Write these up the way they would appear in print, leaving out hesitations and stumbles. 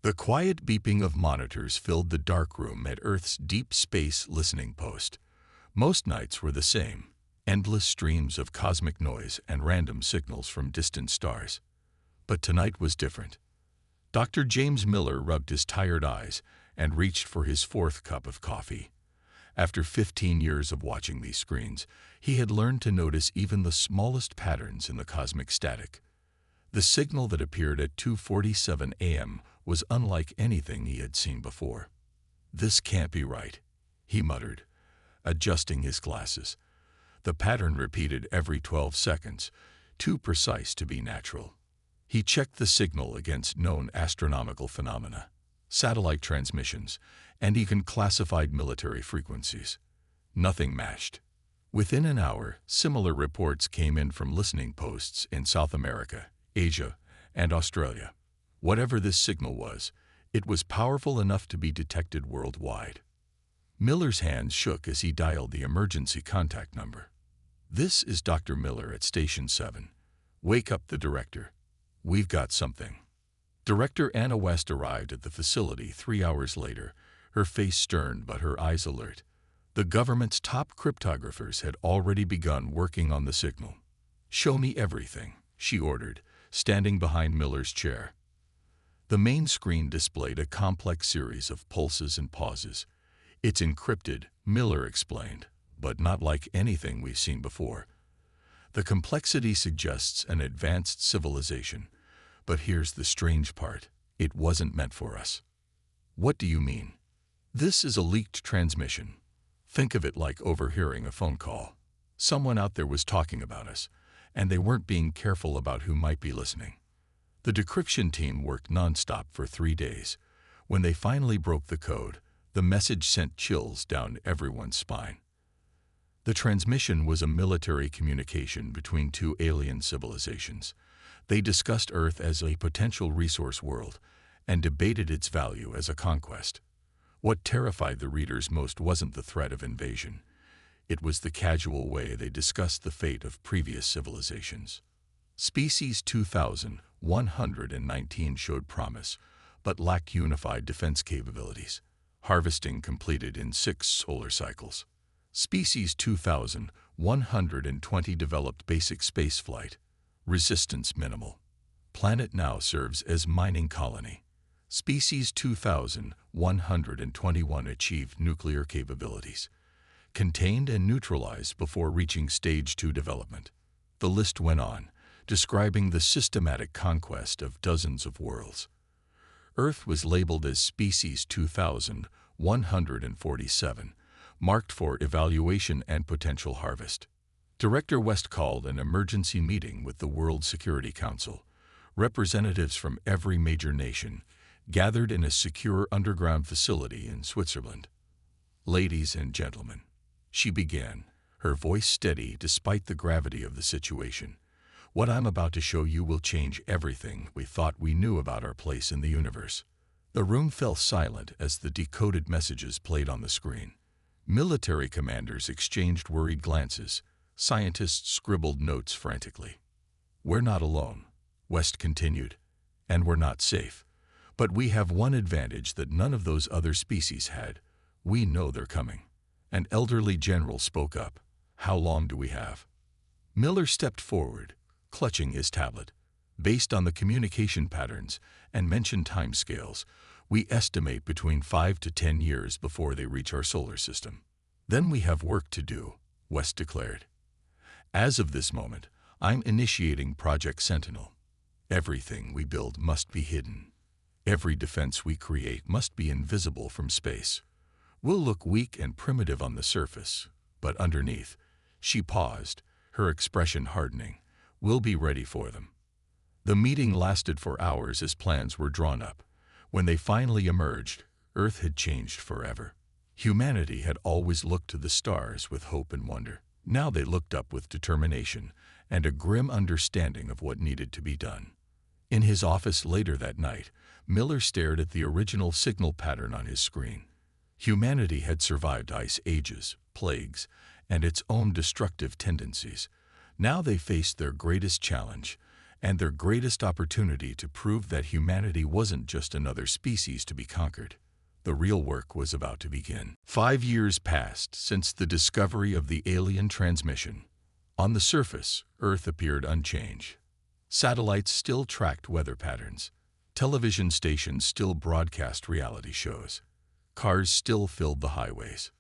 The quiet beeping of monitors filled the dark room at Earth's deep space listening post. Most nights were the same, endless streams of cosmic noise and random signals from distant stars. But tonight was different. Dr. James Miller rubbed his tired eyes and reached for his fourth cup of coffee. After 15 years of watching these screens, he had learned to notice even the smallest patterns in the cosmic static. The signal that appeared at 2:47 a.m. was unlike anything he had seen before. "This can't be right," he muttered, adjusting his glasses. The pattern repeated every 12 seconds, too precise to be natural. He checked the signal against known astronomical phenomena, satellite transmissions, and even classified military frequencies. Nothing matched. Within an hour, similar reports came in from listening posts in South America, Asia, and Australia. Whatever this signal was, it was powerful enough to be detected worldwide. Miller's hands shook as he dialed the emergency contact number. "This is Dr. Miller at Station 7. Wake up the director. We've got something." Director Anna West arrived at the facility 3 hours later, her face stern but her eyes alert. The government's top cryptographers had already begun working on the signal. "Show me everything," she ordered, standing behind Miller's chair. The main screen displayed a complex series of pulses and pauses. "It's encrypted," Miller explained, "but not like anything we've seen before. The complexity suggests an advanced civilization, but here's the strange part. It wasn't meant for us." "What do you mean?" "This is a leaked transmission. Think of it like overhearing a phone call. Someone out there was talking about us, and they weren't being careful about who might be listening." The decryption team worked nonstop for 3 days. When they finally broke the code, the message sent chills down everyone's spine. The transmission was a military communication between two alien civilizations. They discussed Earth as a potential resource world and debated its value as a conquest. What terrified the readers most wasn't the threat of invasion. It was the casual way they discussed the fate of previous civilizations. Species 2119 showed promise, but lacked unified defense capabilities. Harvesting completed in 6 solar cycles. Species 2120 developed basic spaceflight. Resistance minimal. Planet now serves as mining colony. Species 2121 achieved nuclear capabilities. Contained and neutralized before reaching Stage 2 development. The list went on, describing the systematic conquest of dozens of worlds. Earth was labeled as Species 2147, marked for evaluation and potential harvest. Director West called an emergency meeting with the World Security Council. Representatives from every major nation gathered in a secure underground facility in Switzerland. "Ladies and gentlemen," she began, her voice steady despite the gravity of the situation. "What I'm about to show you will change everything we thought we knew about our place in the universe." The room fell silent as the decoded messages played on the screen. Military commanders exchanged worried glances. Scientists scribbled notes frantically. "We're not alone," West continued, "and we're not safe. But we have one advantage that none of those other species had. We know they're coming." An elderly general spoke up. "How long do we have?" Miller stepped forward, clutching his tablet. "Based on the communication patterns and mentioned timescales, we estimate between 5 to 10 years before they reach our solar system." "Then we have work to do," West declared. "As of this moment, I'm initiating Project Sentinel. Everything we build must be hidden. Every defense we create must be invisible from space. We'll look weak and primitive on the surface, but underneath," she paused, her expression hardening, "we'll be ready for them." The meeting lasted for hours as plans were drawn up. When they finally emerged, Earth had changed forever. Humanity had always looked to the stars with hope and wonder. Now they looked up with determination and a grim understanding of what needed to be done. In his office later that night, Miller stared at the original signal pattern on his screen. Humanity had survived ice ages, plagues, and its own destructive tendencies. Now they faced their greatest challenge, and their greatest opportunity to prove that humanity wasn't just another species to be conquered. The real work was about to begin. 5 years passed since the discovery of the alien transmission. On the surface, Earth appeared unchanged. Satellites still tracked weather patterns. Television stations still broadcast reality shows. Cars still filled the highways.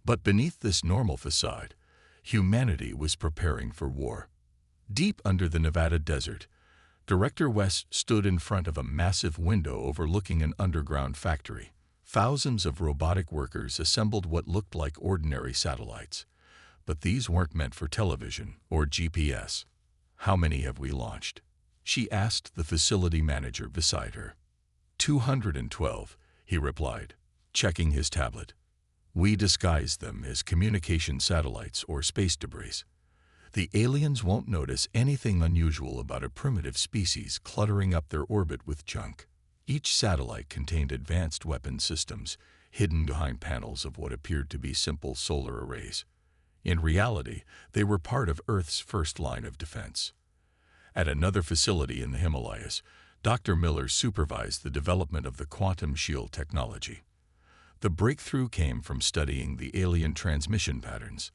But beneath this normal facade, humanity was preparing for war. Deep under the Nevada desert, Director West stood in front of a massive window overlooking an underground factory. Thousands of robotic workers assembled what looked like ordinary satellites. But these weren't meant for television or GPS. "How many have we launched?" she asked the facility manager beside her. 212, he replied, checking his tablet. "We disguised them as communication satellites or space debris. The aliens won't notice anything unusual about a primitive species cluttering up their orbit with junk." Each satellite contained advanced weapon systems hidden behind panels of what appeared to be simple solar arrays. In reality, they were part of Earth's first line of defense. At another facility in the Himalayas, Dr. Miller supervised the development of the quantum shield technology. The breakthrough came from studying the alien transmission patterns.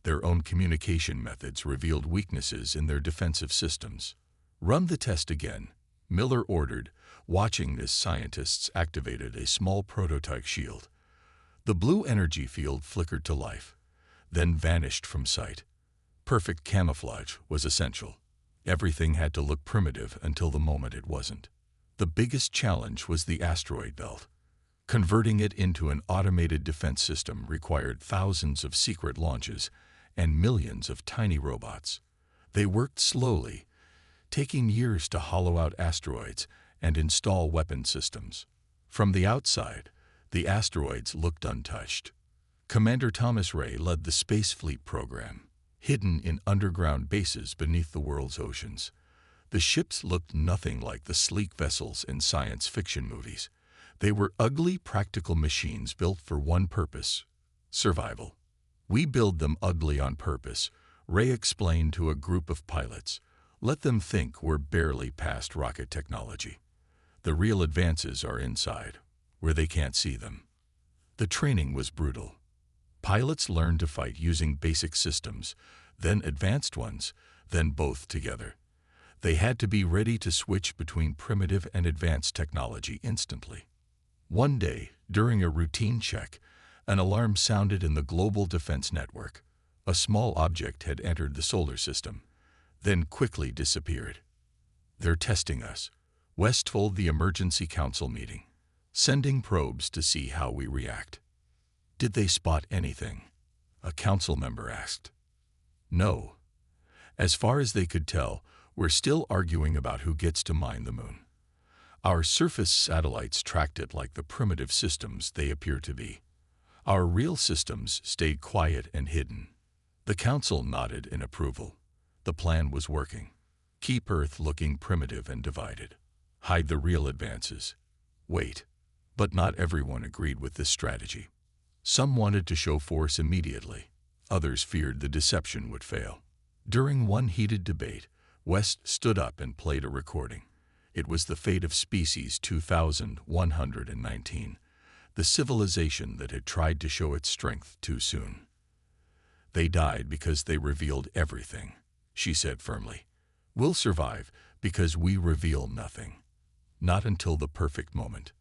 Their own communication methods revealed weaknesses in their defensive systems. "Run the test again," Miller ordered. Watching this, scientists activated a small prototype shield. The blue energy field flickered to life, then vanished from sight. Perfect camouflage was essential. Everything had to look primitive until the moment it wasn't. The biggest challenge was the asteroid belt. Converting it into an automated defense system required thousands of secret launches and millions of tiny robots. They worked slowly, taking years to hollow out asteroids and install weapon systems. From the outside, the asteroids looked untouched. Commander Thomas Ray led the Space Fleet program, hidden in underground bases beneath the world's oceans. The ships looked nothing like the sleek vessels in science fiction movies. They were ugly, practical machines built for one purpose: survival. "We build them ugly on purpose," Ray explained to a group of pilots. "Let them think we're barely past rocket technology. The real advances are inside, where they can't see them." The training was brutal. Pilots learned to fight using basic systems, then advanced ones, then both together. They had to be ready to switch between primitive and advanced technology instantly. One day, during a routine check, an alarm sounded in the global defense network. A small object had entered the solar system, then quickly disappeared. "They're testing us," West told the emergency council meeting, "sending probes to see how we react." "Did they spot anything?" a council member asked. "No. As far as they could tell, we're still arguing about who gets to mine the moon. Our surface satellites tracked it like the primitive systems they appear to be. Our real systems stayed quiet and hidden." The council nodded in approval. The plan was working. Keep Earth looking primitive and divided. Hide the real advances. Wait. But not everyone agreed with this strategy. Some wanted to show force immediately. Others feared the deception would fail. During one heated debate, West stood up and played a recording. It was the fate of species 2119, the civilization that had tried to show its strength too soon. "They died because they revealed everything," she said firmly. "We'll survive because we reveal nothing. Not until the perfect moment."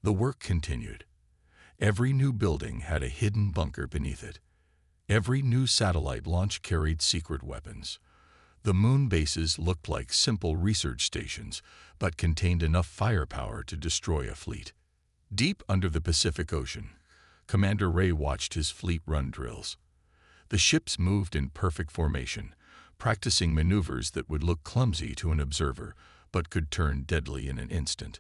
The work continued. Every new building had a hidden bunker beneath it. Every new satellite launch carried secret weapons. The moon bases looked like simple research stations, but contained enough firepower to destroy a fleet. Deep under the Pacific Ocean, Commander Ray watched his fleet run drills. The ships moved in perfect formation, practicing maneuvers that would look clumsy to an observer, but could turn deadly in an instant.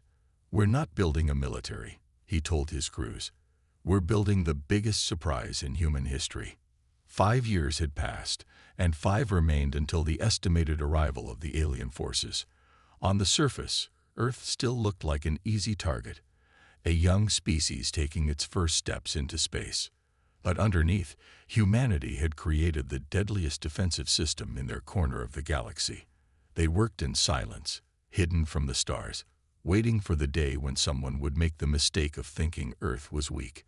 "We're not building a military," he told his crews. "We're building the biggest surprise in human history." 5 years had passed, and 5 remained until the estimated arrival of the alien forces. On the surface, Earth still looked like an easy target, a young species taking its first steps into space. But underneath, humanity had created the deadliest defensive system in their corner of the galaxy. They worked in silence, hidden from the stars, waiting for the day when someone would make the mistake of thinking Earth was weak.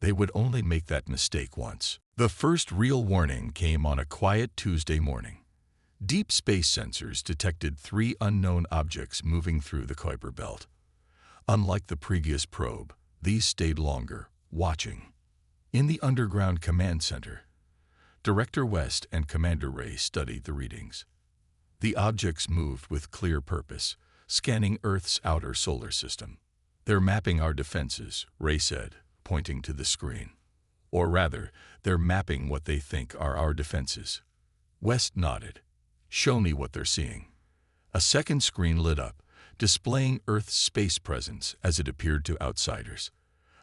They would only make that mistake once. The first real warning came on a quiet Tuesday morning. Deep space sensors detected 3 unknown objects moving through the Kuiper Belt. Unlike the previous probe, these stayed longer, watching. In the underground command center, Director West and Commander Ray studied the readings. The objects moved with clear purpose, scanning Earth's outer solar system. "They're mapping our defenses," Ray said, pointing to the screen. "Or rather, they're mapping what they think are our defenses." West nodded. "Show me what they're seeing." A second screen lit up, displaying Earth's space presence as it appeared to outsiders.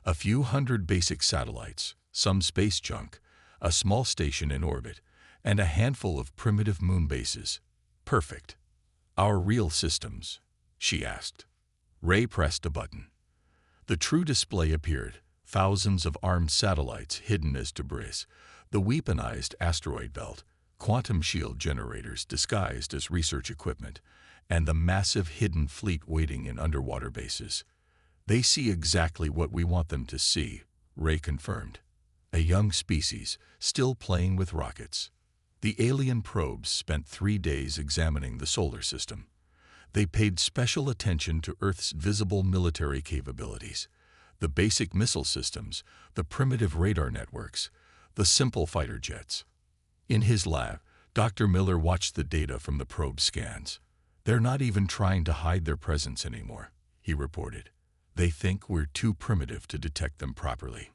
A few hundred basic satellites, some space junk, a small station in orbit, and a handful of primitive moon bases. Perfect. "Our real systems?" she asked. Ray pressed a button. The true display appeared, thousands of armed satellites hidden as debris, the weaponized asteroid belt, quantum shield generators disguised as research equipment, and the massive hidden fleet waiting in underwater bases. "They see exactly what we want them to see," Ray confirmed. "A young species, still playing with rockets." The alien probes spent 3 days examining the solar system. They paid special attention to Earth's visible military capabilities, the basic missile systems, the primitive radar networks, the simple fighter jets. In his lab, Dr. Miller watched the data from the probe scans. "They're not even trying to hide their presence anymore," he reported. "They think we're too primitive to detect them properly."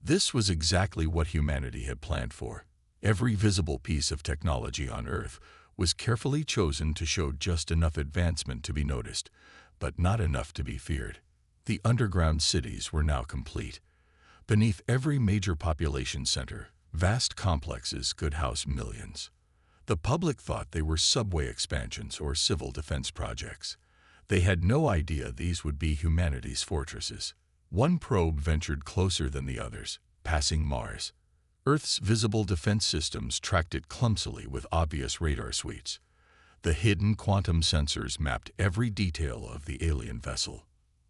This was exactly what humanity had planned for. Every visible piece of technology on Earth was carefully chosen to show just enough advancement to be noticed, but not enough to be feared. The underground cities were now complete. Beneath every major population center, vast complexes could house millions. The public thought they were subway expansions or civil defense projects. They had no idea these would be humanity's fortresses. One probe ventured closer than the others, passing Mars. Earth's visible defense systems tracked it clumsily with obvious radar suites. The hidden quantum sensors mapped every detail of the alien vessel.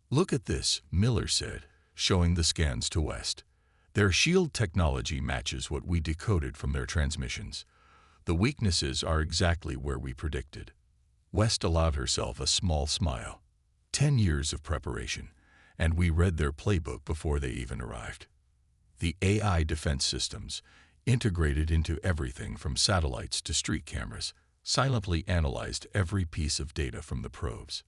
"Look at this," Miller said, showing the scans to West. "Their shield technology matches what we decoded from their transmissions. The weaknesses are exactly where we predicted." West allowed herself a small smile. 10 years of preparation, and we read their playbook before they even arrived. The AI defense systems, integrated into everything from satellites to street cameras, silently analyzed every piece of data from the probes.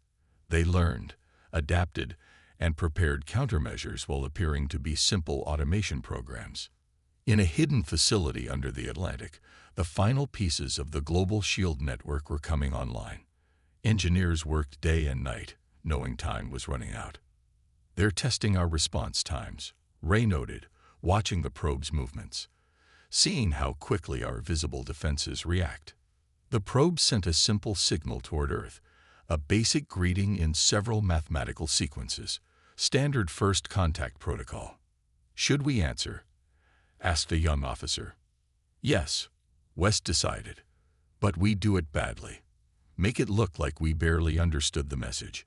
They learned, adapted, and prepared countermeasures while appearing to be simple automation programs. In a hidden facility under the Atlantic, the final pieces of the global shield network were coming online. Engineers worked day and night, knowing time was running out. "They're testing our response times," Ray noted, watching the probe's movements, "seeing how quickly our visible defenses react." The probe sent a simple signal toward Earth, a basic greeting in several mathematical sequences, standard first contact protocol. "Should we answer?" asked a young officer. "Yes," West decided, "but we do it badly. Make it look like we barely understood the message.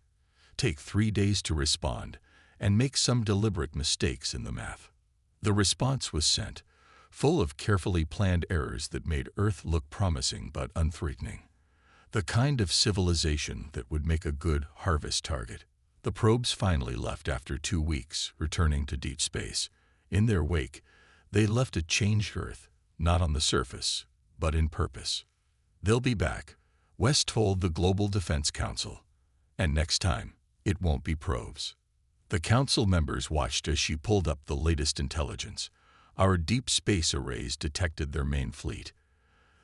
Take 3 days to respond, and make some deliberate mistakes in the math." The response was sent, full of carefully planned errors that made Earth look promising but unthreatening. The kind of civilization that would make a good harvest target. The probes finally left after 2 weeks, returning to deep space. In their wake, they left a changed Earth, not on the surface, but in purpose. "They'll be back," West told the Global Defense Council. "And next time, it won't be probes." The council members watched as she pulled up the latest intelligence. "Our deep space arrays detected their main fleet.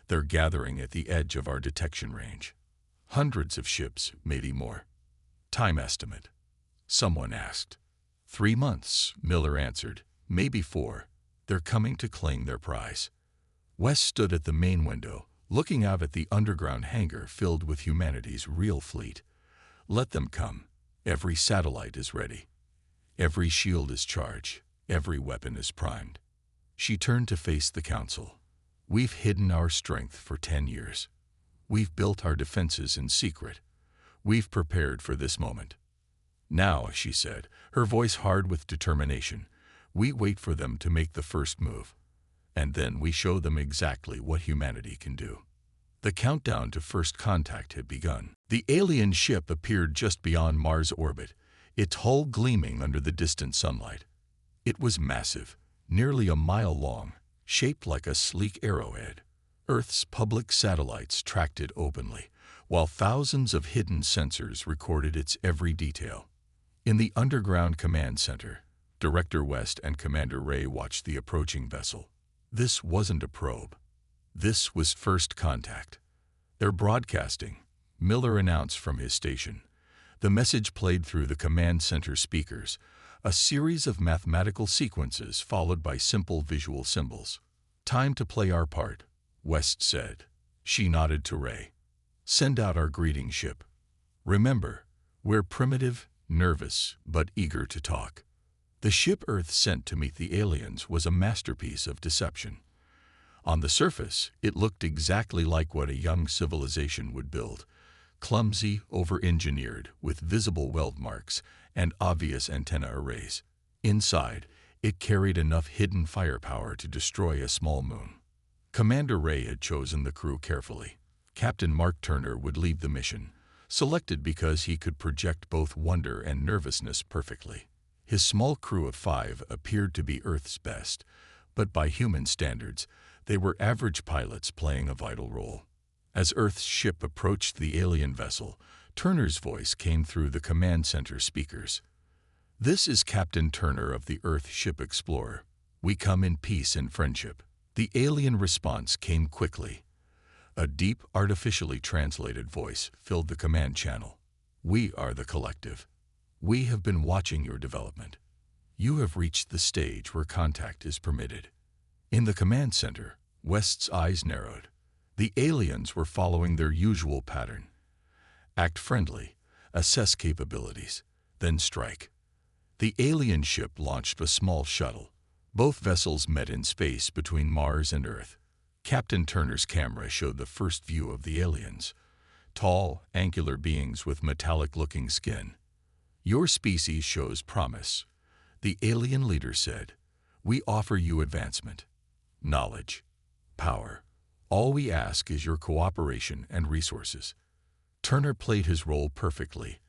They're gathering at the edge of our detection range. Hundreds of ships, maybe more." "Time estimate?" someone asked. 3 months, Miller answered. "Maybe 4. They're coming to claim their prize." West stood at the main window, looking out at the underground hangar filled with humanity's real fleet. "Let them come. Every satellite is ready. Every shield is charged. Every weapon is primed." She turned to face the council. "We've hidden our strength for 10 years. We've built our defenses in secret. We've prepared for this moment. Now, she said, her voice hard with determination, we wait for them to make the first move. And then we show them exactly what humanity can do. The countdown to first contact had begun. The alien ship appeared just beyond Mars' orbit, its hull gleaming under the distant sunlight. It was massive, nearly a mile long, shaped like a sleek arrowhead. Earth's public satellites tracked it openly, while thousands of hidden sensors recorded its every detail. In the underground command center, Director West and Commander Ray watched the approaching vessel. This wasn't a probe. This was first contact. They're broadcasting, Miller announced from his station. The message played through the command center speakers, a series of mathematical sequences followed by simple visual symbols. Time to play our part, West said. She nodded to Ray. Send out our greeting ship. Remember, we're primitive, nervous, but eager to talk. The ship Earth sent to meet the aliens was a masterpiece of deception. On the surface, it looked exactly like what a young civilization would build. Clumsy, over-engineered, with visible weld marks and obvious antenna arrays. Inside, it carried enough hidden firepower to destroy a small moon. Commander Ray had chosen the crew carefully. Captain Mark Turner would lead the mission, selected because he could project both wonder and nervousness perfectly. His small crew of 5 appeared to be Earth's best, but by human standards, they were average pilots playing a vital role. As Earth's ship approached the alien vessel, Turner's voice came through the command center speakers. This is Captain Turner of the Earth Ship Explorer. We come in peace and friendship. The alien response came quickly. A deep, artificially translated voice filled the command channel. We are the collective. We have been watching your development. You have reached the stage where contact is permitted. In the command center, West's eyes narrowed. The aliens were following their usual pattern. Act friendly, assess capabilities, then strike. The alien ship launched a small shuttle. Both vessels met in space between Mars and Earth. Captain Turner's camera showed the first view of the aliens. Tall, angular beings with metallic-looking skin. Your species shows promise, the alien leader said. We offer you advancement, knowledge, power. All we ask is your cooperation and resources. Turner played his role perfectly,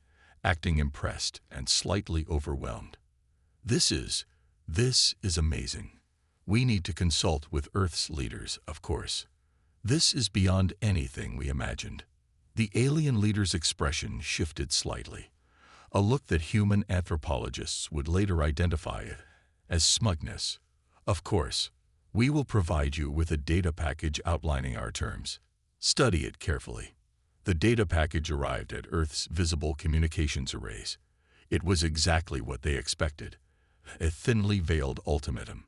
acting impressed and slightly overwhelmed. This is amazing. We need to consult with Earth's leaders, of course. This is beyond anything we imagined. The alien leader's expression shifted slightly, a look that human anthropologists would later identify as smugness. Of course, we will provide you with a data package outlining our terms. Study it carefully. The data package arrived at Earth's visible communications arrays. It was exactly what they expected, a thinly veiled ultimatum.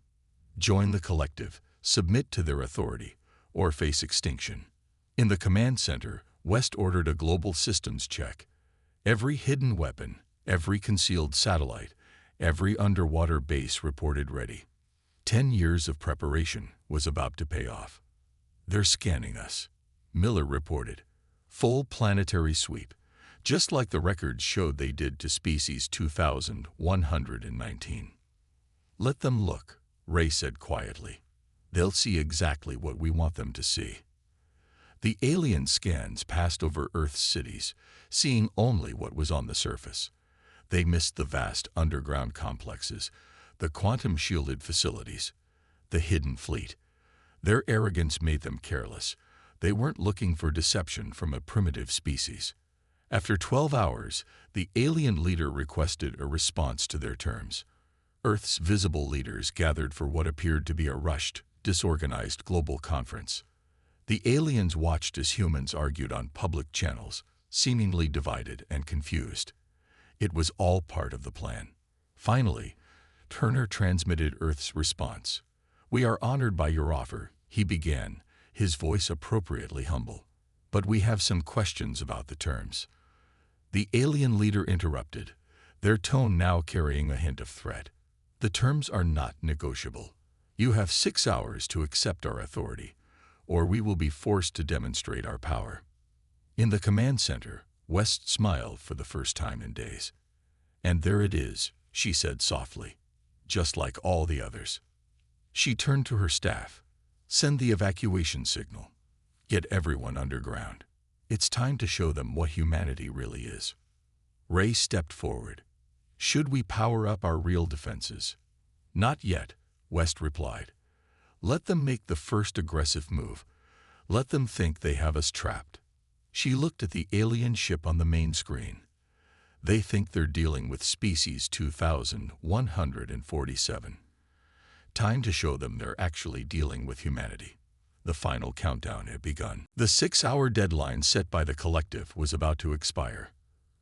Join the collective, submit to their authority, or face extinction. In the command center, West ordered a global systems check. Every hidden weapon, every concealed satellite, every underwater base reported ready. 10 years of preparation was about to pay off. They're scanning us, Miller reported. Full planetary sweep, just like the records showed they did to species 2119. Let them look, Ray said quietly. They'll see exactly what we want them to see. The alien scans passed over Earth's cities, seeing only what was on the surface. They missed the vast underground complexes, the quantum-shielded facilities, the hidden fleet. Their arrogance made them careless. They weren't looking for deception from a primitive species. After 12 hours, the alien leader requested a response to their terms. Earth's visible leaders gathered for what appeared to be a rushed, disorganized global conference. The aliens watched as humans argued on public channels, seemingly divided and confused. It was all part of the plan. Finally, Turner transmitted Earth's response. We are honored by your offer, he began, his voice appropriately humble. But we have some questions about the terms. The alien leader interrupted, their tone now carrying a hint of threat. The terms are not negotiable. You have 6 hours to accept our authority, or we will be forced to demonstrate our power. In the command center, West smiled for the first time in days. "And there it is," she said softly, "just like all the others." She turned to her staff. "Send the evacuation signal. Get everyone underground. It's time to show them what humanity really is." Ray stepped forward. "Should we power up our real defenses?" "Not yet," West replied. "Let them make the first aggressive move. Let them think they have us trapped." She looked at the alien ship on the main screen. "They think they're dealing with species 2147. Time to show them they're actually dealing with humanity." The final countdown had begun. The 6-hour deadline set by the collective was about to expire.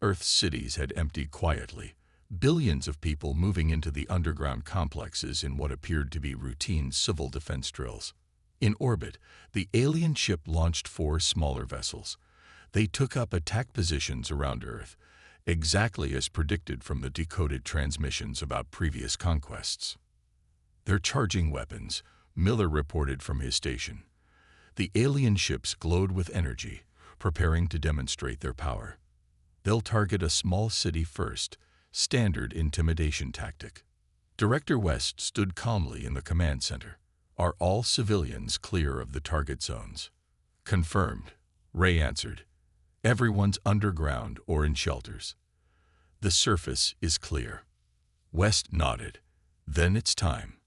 Earth's cities had emptied quietly, billions of people moving into the underground complexes in what appeared to be routine civil defense drills. In orbit, the alien ship launched 4 smaller vessels. They took up attack positions around Earth, exactly as predicted from the decoded transmissions about previous conquests. "They're charging weapons," Miller reported from his station. The alien ships glowed with energy, preparing to demonstrate their power. "They'll target a small city first, standard intimidation tactic." Director West stood calmly in the command center. "Are all civilians clear of the target zones?" "Confirmed," Ray answered. "Everyone's underground or in shelters. The surface is clear." West nodded. "Then it's time.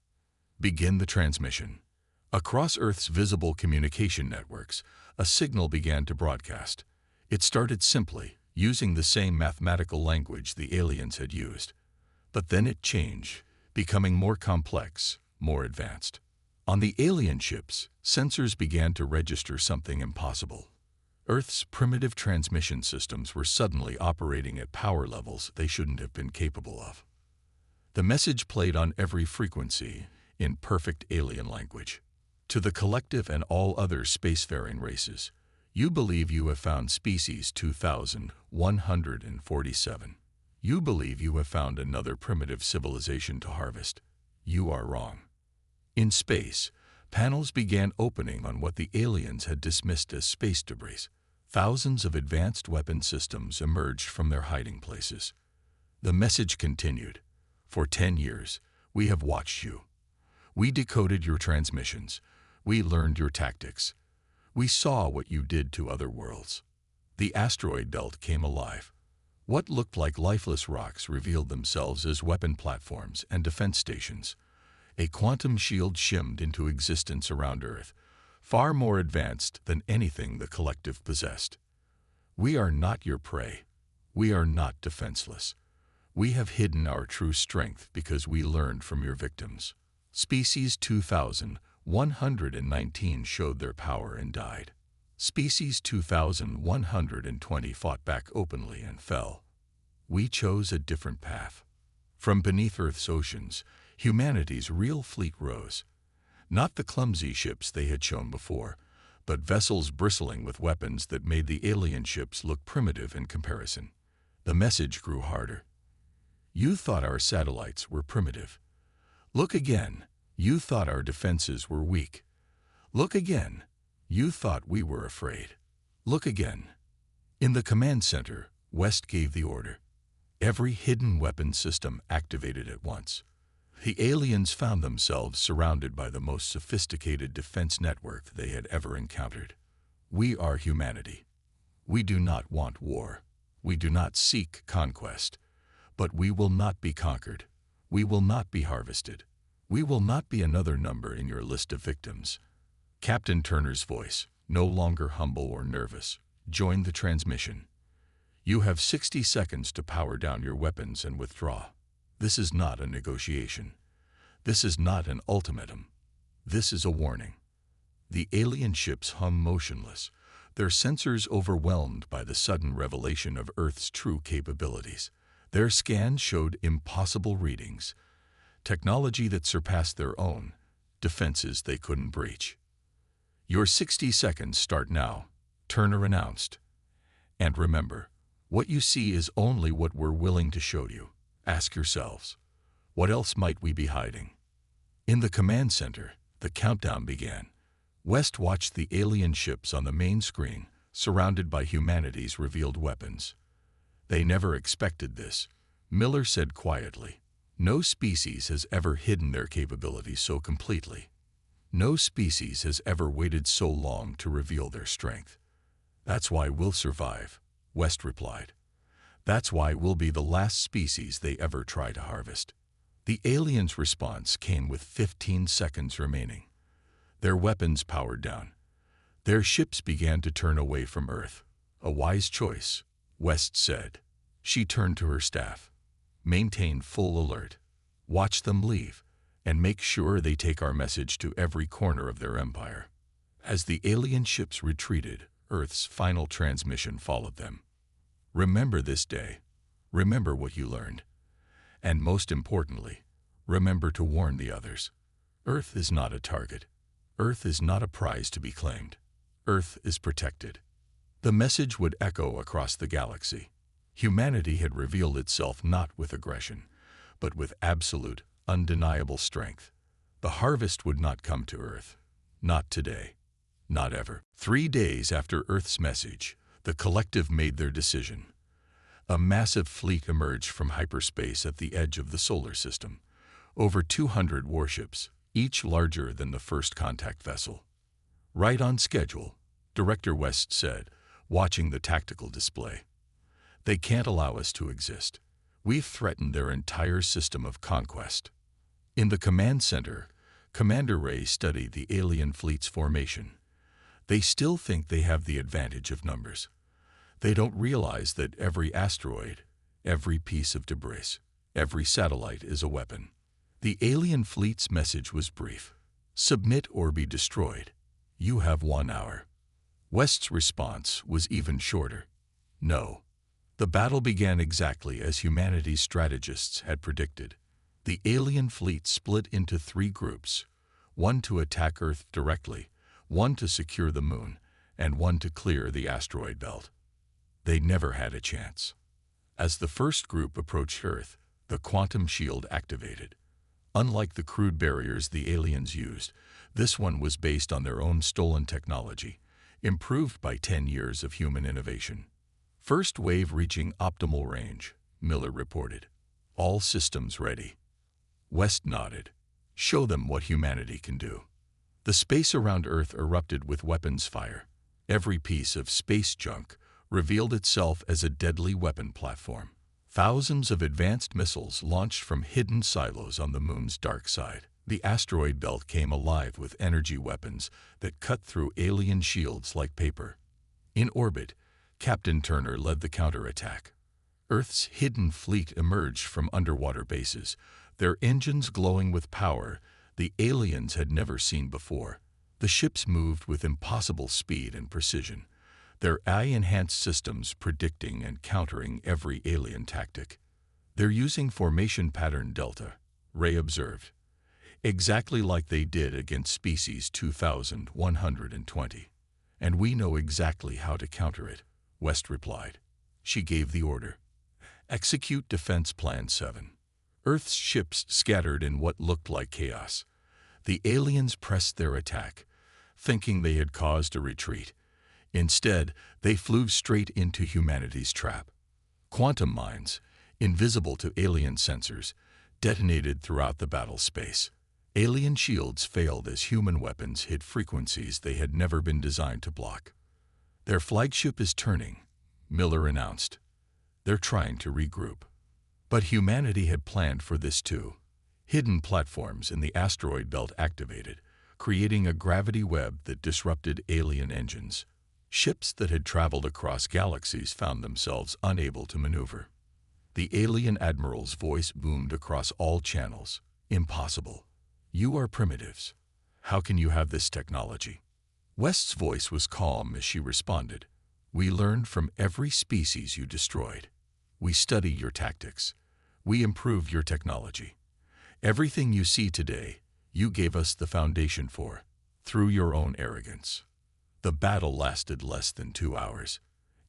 Begin the transmission." Across Earth's visible communication networks, a signal began to broadcast. It started simply, using the same mathematical language the aliens had used. But then it changed, becoming more complex, more advanced. On the alien ships, sensors began to register something impossible. Earth's primitive transmission systems were suddenly operating at power levels they shouldn't have been capable of. The message played on every frequency, in perfect alien language. "To the collective and all other spacefaring races, you believe you have found species 2147. You believe you have found another primitive civilization to harvest. You are wrong." In space, panels began opening on what the aliens had dismissed as space debris. Thousands of advanced weapon systems emerged from their hiding places. The message continued. "For 10 years, we have watched you. We decoded your transmissions. We learned your tactics. We saw what you did to other worlds." The asteroid belt came alive. What looked like lifeless rocks revealed themselves as weapon platforms and defense stations. A quantum shield shimmed into existence around Earth, far more advanced than anything the collective possessed. "We are not your prey. We are not defenseless. We have hidden our true strength because we learned from your victims." Species 2119 showed their power and died. Species 2120 fought back openly and fell. We chose a different path. From beneath Earth's oceans, humanity's real fleet rose. Not the clumsy ships they had shown before, but vessels bristling with weapons that made the alien ships look primitive in comparison. The message grew harder. "You thought our satellites were primitive. Look again. You thought our defenses were weak. Look again. You thought we were afraid. Look again." In the command center, West gave the order. Every hidden weapon system activated at once. The aliens found themselves surrounded by the most sophisticated defense network they had ever encountered. "We are humanity. We do not want war. We do not seek conquest. But we will not be conquered. We will not be harvested. We will not be another number in your list of victims." Captain Turner's voice, no longer humble or nervous, joined the transmission. "You have 60 seconds to power down your weapons and withdraw. This is not a negotiation. This is not an ultimatum. This is a warning." The alien ships hung motionless, their sensors overwhelmed by the sudden revelation of Earth's true capabilities. Their scans showed impossible readings, technology that surpassed their own, defenses they couldn't breach. "Your 60 seconds start now," Turner announced. "And remember, what you see is only what we're willing to show you. Ask yourselves, what else might we be hiding?" In the command center, the countdown began. West watched the alien ships on the main screen, surrounded by humanity's revealed weapons. They never expected this, Miller said quietly. No species has ever hidden their capabilities so completely. No species has ever waited so long to reveal their strength. That's why we'll survive, West replied. That's why we'll be the last species they ever try to harvest. The aliens' response came with 15 seconds remaining. Their weapons powered down. Their ships began to turn away from Earth. A wise choice, West said. She turned to her staff. Maintain full alert. Watch them leave, and make sure they take our message to every corner of their empire. As the alien ships retreated, Earth's final transmission followed them. Remember this day. Remember what you learned. And most importantly, remember to warn the others. Earth is not a target. Earth is not a prize to be claimed. Earth is protected. The message would echo across the galaxy. Humanity had revealed itself not with aggression, but with absolute, undeniable strength. The harvest would not come to Earth. Not today. Not ever. 3 days after Earth's message, the collective made their decision. A massive fleet emerged from hyperspace at the edge of the solar system. Over 200 warships, each larger than the first contact vessel. Right on schedule, Director West said, watching the tactical display. They can't allow us to exist. We've threatened their entire system of conquest. In the command center, Commander Ray studied the alien fleet's formation. They still think they have the advantage of numbers. They don't realize that every asteroid, every piece of debris, every satellite is a weapon. The alien fleet's message was brief. Submit or be destroyed. You have 1 hour. West's response was even shorter. No. The battle began exactly as humanity's strategists had predicted. The alien fleet split into 3 groups, one to attack Earth directly, one to secure the moon, and one to clear the asteroid belt. They never had a chance. As the first group approached Earth, the quantum shield activated. Unlike the crude barriers the aliens used, this one was based on their own stolen technology, improved by 10 years of human innovation. First wave reaching optimal range, Miller reported. All systems ready. West nodded. Show them what humanity can do. The space around Earth erupted with weapons fire. Every piece of space junk revealed itself as a deadly weapon platform. Thousands of advanced missiles launched from hidden silos on the moon's dark side. The asteroid belt came alive with energy weapons that cut through alien shields like paper. In orbit, Captain Turner led the counterattack. Earth's hidden fleet emerged from underwater bases, their engines glowing with power the aliens had never seen before. The ships moved with impossible speed and precision, their AI-enhanced systems predicting and countering every alien tactic. They're using formation pattern Delta, Ray observed, exactly like they did against species 2120. And we know exactly how to counter it, West replied. She gave the order. Execute Defense Plan 7. Earth's ships scattered in what looked like chaos. The aliens pressed their attack, thinking they had caused a retreat. Instead, they flew straight into humanity's trap. Quantum mines, invisible to alien sensors, detonated throughout the battle space. Alien shields failed as human weapons hit frequencies they had never been designed to block. Their flagship is turning, Miller announced. They're trying to regroup. But humanity had planned for this too. Hidden platforms in the asteroid belt activated, creating a gravity web that disrupted alien engines. Ships that had traveled across galaxies found themselves unable to maneuver. The alien admiral's voice boomed across all channels. Impossible. You are primitives. How can you have this technology? West's voice was calm as she responded. We learned from every species you destroyed. We study your tactics. We improve your technology. Everything you see today, you gave us the foundation for, through your own arrogance. The battle lasted less than 2 hours.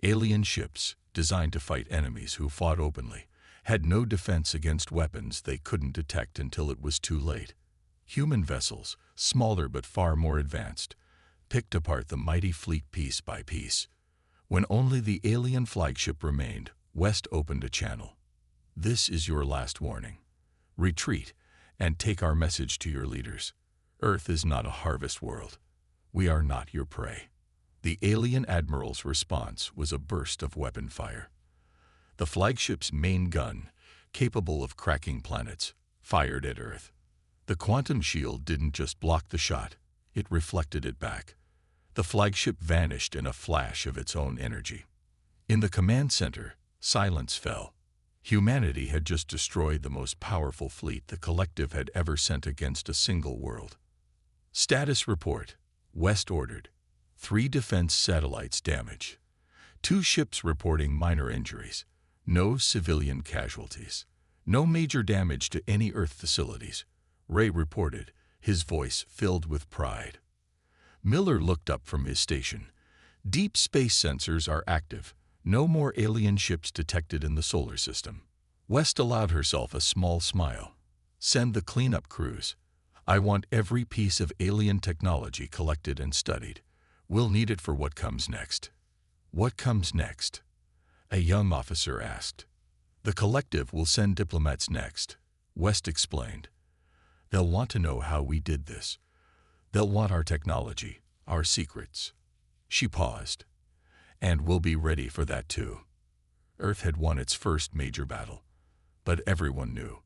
Alien ships, designed to fight enemies who fought openly, had no defense against weapons they couldn't detect until it was too late. Human vessels, smaller but far more advanced, picked apart the mighty fleet piece by piece. When only the alien flagship remained, West opened a channel. "This is your last warning. Retreat and take our message to your leaders. Earth is not a harvest world. We are not your prey." The alien admiral's response was a burst of weapon fire. The flagship's main gun, capable of cracking planets, fired at Earth. The quantum shield didn't just block the shot, it reflected it back. The flagship vanished in a flash of its own energy. In the command center, silence fell. Humanity had just destroyed the most powerful fleet the collective had ever sent against a single world. Status report. West ordered. 3 defense satellites damaged. 2 ships reporting minor injuries. No civilian casualties. No major damage to any Earth facilities. Ray reported, his voice filled with pride. Miller looked up from his station. Deep space sensors are active. No more alien ships detected in the solar system. West allowed herself a small smile. "Send the cleanup crews. I want every piece of alien technology collected and studied. We'll need it for what comes next." "What comes next?" a young officer asked. "The collective will send diplomats next," West explained. "They'll want to know how we did this. They'll want our technology, our secrets." She paused. "And we'll be ready for that too." Earth had won its first major battle, but everyone knew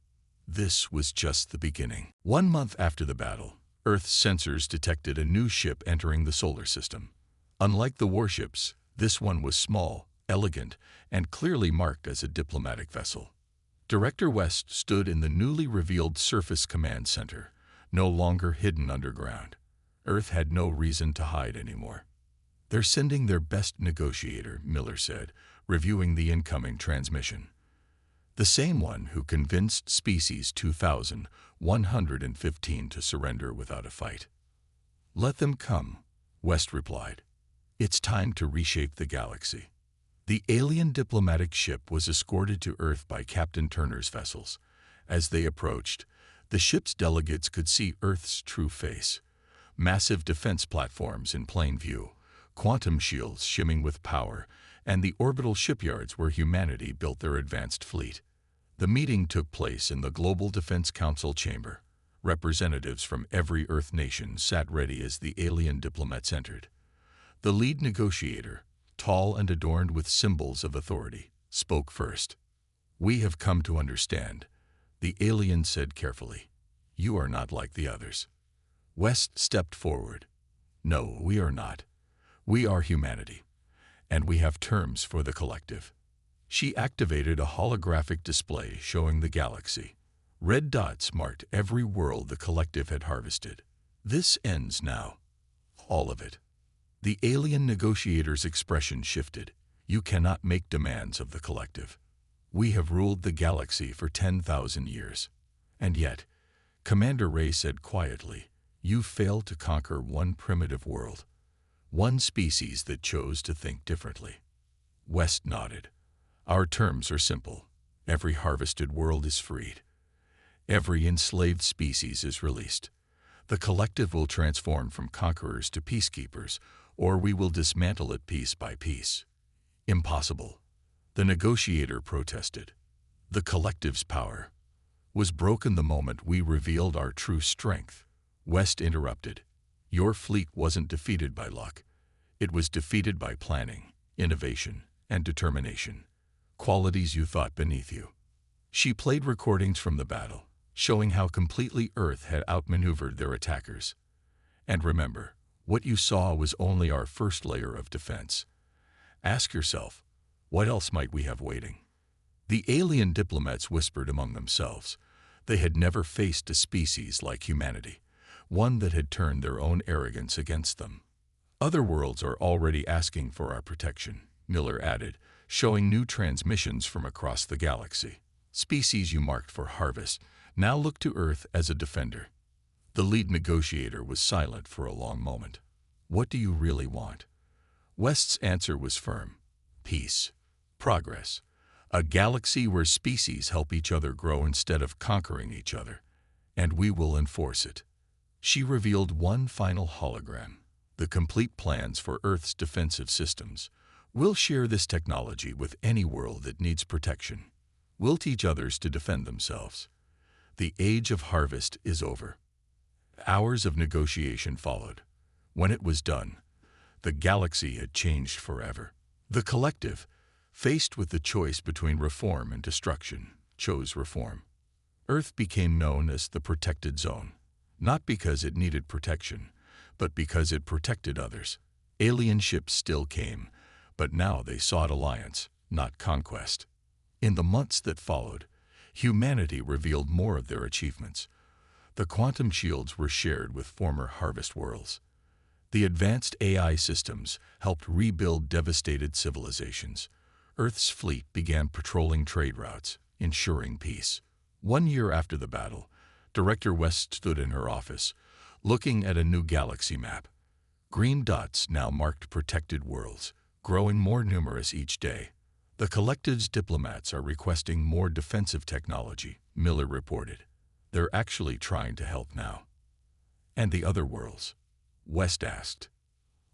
this was just the beginning. 1 month after the battle, Earth's sensors detected a new ship entering the solar system. Unlike the warships, this one was small, elegant, and clearly marked as a diplomatic vessel. Director West stood in the newly revealed Surface Command Center, no longer hidden underground. Earth had no reason to hide anymore. "They're sending their best negotiator," Miller said, reviewing the incoming transmission. "The same one who convinced Species 2115 to surrender without a fight." "Let them come," West replied. "It's time to reshape the galaxy." The alien diplomatic ship was escorted to Earth by Captain Turner's vessels. As they approached, the ship's delegates could see Earth's true face. Massive defense platforms in plain view, quantum shields shimming with power, and the orbital shipyards where humanity built their advanced fleet. The meeting took place in the Global Defense Council chamber. Representatives from every Earth nation sat ready as the alien diplomats entered. The lead negotiator, tall and adorned with symbols of authority, spoke first. "We have come to understand," the alien said carefully. "You are not like the others." West stepped forward. "No, we are not. We are humanity, and we have terms for the collective." She activated a holographic display showing the galaxy. Red dots marked every world the collective had harvested. "This ends now. All of it." The alien negotiator's expression shifted. "You cannot make demands of the collective. We have ruled the galaxy for 10,000 years. And yet," Commander Ray said quietly, "you failed to conquer one primitive world. One species that chose to think differently." West nodded. "Our terms are simple. Every harvested world is freed. Every enslaved species is released. The collective will transform from conquerors to peacekeepers, or we will dismantle it piece by piece." "Impossible," the negotiator protested. "The collective's power was broken the moment we revealed our true strength." West interrupted. "Your fleet wasn't defeated by luck. It was defeated by planning, innovation, and determination. Qualities you thought beneath you." She played recordings from the battle, showing how completely Earth had outmaneuvered their attackers. "And remember, what you saw was only our first layer of defense. Ask yourself, what else might we have waiting?" The alien diplomats whispered among themselves. They had never faced a species like humanity, one that had turned their own arrogance against them. "Other worlds are already asking for our protection," Miller added, showing new transmissions from across the galaxy. "Species you marked for harvest now look to Earth as a defender." The lead negotiator was silent for a long moment. "What do you really want?" West's answer was firm. "Peace. Progress. A galaxy where species help each other grow instead of conquering each other. And we will enforce it." She revealed one final hologram, the complete plans for Earth's defensive systems, We'll share this technology with any world that needs protection. We'll teach others to defend themselves. The age of harvest is over. Hours of negotiation followed. When it was done, the galaxy had changed forever. The collective, faced with the choice between reform and destruction, chose reform. Earth became known as the protected zone, not because it needed protection, but because it protected others. Alien ships still came, but now they sought alliance, not conquest. In the months that followed, humanity revealed more of their achievements. The quantum shields were shared with former harvest worlds. The advanced AI systems helped rebuild devastated civilizations. Earth's fleet began patrolling trade routes, ensuring peace. 1 year after the battle, Director West stood in her office, looking at a new galaxy map. Green dots now marked protected worlds, growing more numerous each day. The collective's diplomats are requesting more defensive technology, Miller reported. They're actually trying to help now. And the other worlds? West asked.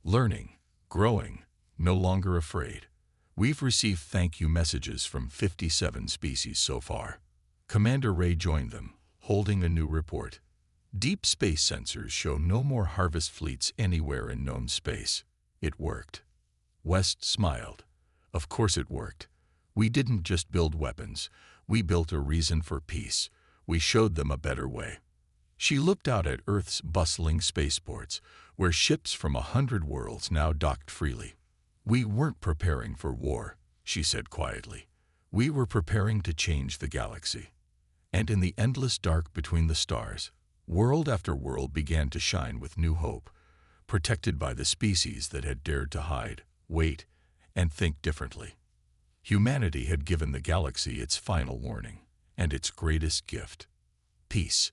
Learning, growing, no longer afraid. We've received thank you messages from 57 species so far. Commander Ray joined them, holding a new report. Deep space sensors show no more harvest fleets anywhere in known space. It worked. West smiled. Of course it worked. We didn't just build weapons. We built a reason for peace. We showed them a better way. She looked out at Earth's bustling spaceports, where ships from 100 worlds now docked freely. We weren't preparing for war, she said quietly. We were preparing to change the galaxy. And in the endless dark between the stars, world after world began to shine with new hope, protected by the species that had dared to hide, wait, and think differently. Humanity had given the galaxy its final warning, and its greatest gift: peace.